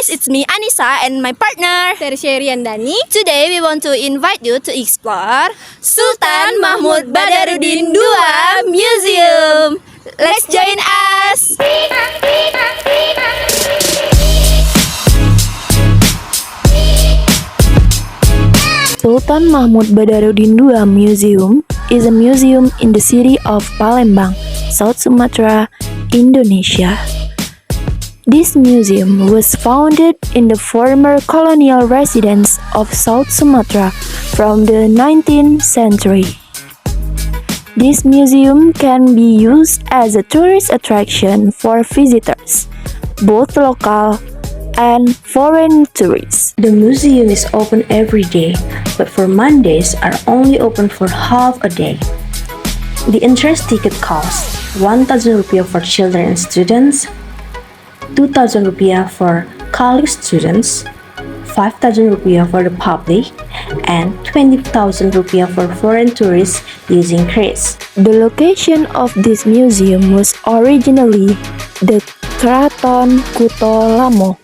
guys, it's me Anissa and my partner Tersia Riandani. Today we want to invite you to explore Sultan Mahmud Badarudin II Museum. Let's join us. Sultan Mahmud Badarudin II Museum is a museum in the city of Palembang, South Sumatra, Indonesia. This museum was founded in the former colonial residence of South Sumatra from the 19th century. This museum can be used as a tourist attraction for visitors, both local and foreign tourists. The museum is open every day, but for Mondays are only open for half a day. The entrance ticket costs 1,000 rupiah for children and students, 2,000 rupiah for college students, 5,000 rupiah for the public, and 20,000 rupiah for foreign tourists using crates. The location of this museum was originally the Keraton Kuto Lamo,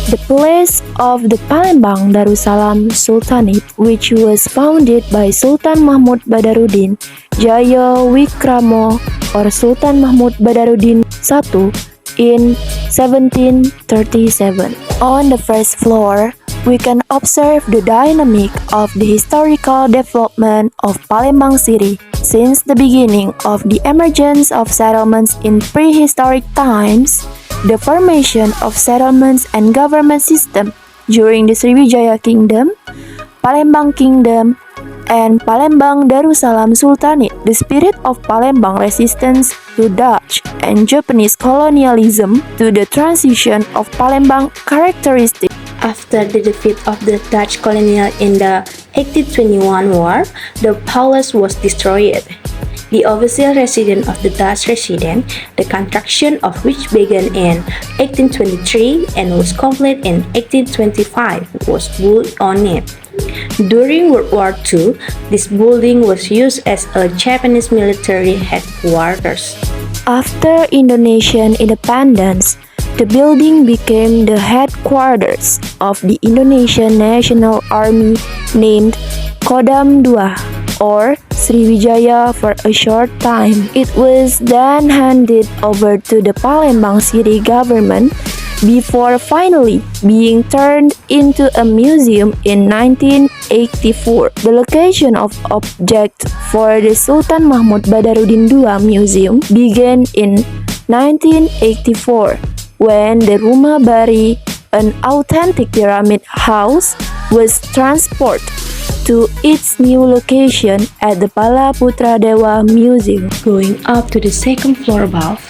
the place of the Palembang Darussalam Sultanate, which was founded by Sultan Mahmud Badarudin Jaya Wikramo or Sultan Mahmud Badarudin I in 1737. On the first floor, we can observe the dynamic of the historical development of Palembang city since the beginning of the emergence of settlements in prehistoric times, the formation of settlements and government system during the Sriwijaya Kingdom, Palembang Kingdom, and Palembang Darussalam Sultanate, the spirit of Palembang resistance to Dutch and Japanese colonialism to the transition of Palembang characteristic. After the defeat of the Dutch colonial in the 1821 war, the palace was destroyed. The official residence of the Dutch resident, the construction of which began in 1823 and was complete in 1825, was built on it. During World War II, this building was used as a Japanese military headquarters. After Indonesian independence, the building became the headquarters of the Indonesian National Army named Kodam II or Sriwijaya for a short time. It was then handed over to the Palembang city government before finally being turned into a museum in 1984. The location of objects for the Sultan Mahmud Badarudin II Museum began in 1984 when the Rumah Bari, an authentic pyramid house, was transported to its new location at the Pala Putra Dewa Museum. Going up to the second floor above,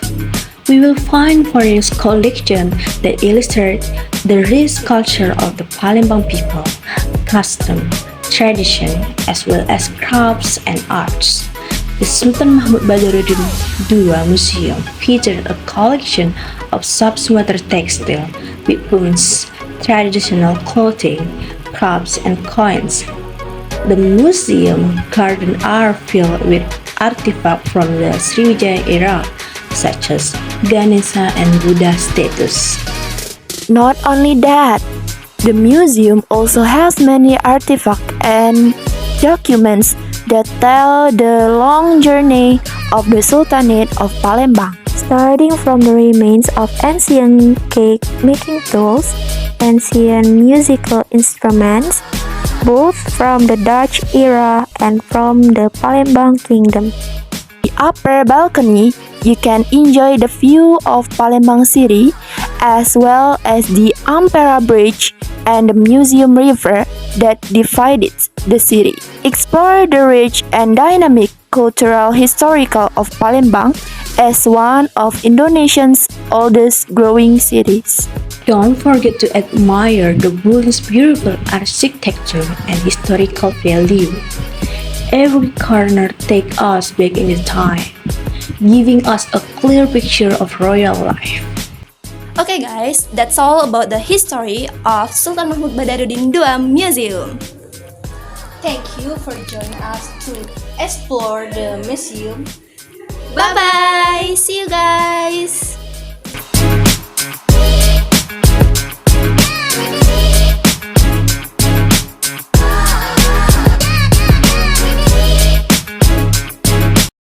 we will find various collections that illustrate the rich culture of the Palembang people, custom, tradition, as well as crafts and arts. The Sultan Mahmud Badarudin II Museum featured a collection of Sub-Sumatra textile, weapons, traditional clothing, crafts, and coins. The museum garden are filled with artifacts from the Sriwijaya era, such as Ganesha and Buddha statues. Not only that, the museum also has many artifacts and documents that tell the long journey of the Sultanate of Palembang, starting from the remains of ancient cake making tools, ancient musical instruments, both from the Dutch era and from the Palembang Kingdom. The upper balcony, you can enjoy the view of Palembang city as well as the Ampera Bridge and the Museum River that divides the city. Explore the rich and dynamic cultural historical of Palembang as one of Indonesia's oldest growing cities. Don't forget to admire the building's beautiful architecture and historical value. Every corner takes us back in the time, giving us a clear picture of royal life. Okay guys, that's all about the history of Sultan Mahmud Badarudin II Museum. Thank you for joining us to explore the museum. Bye bye, see you guys.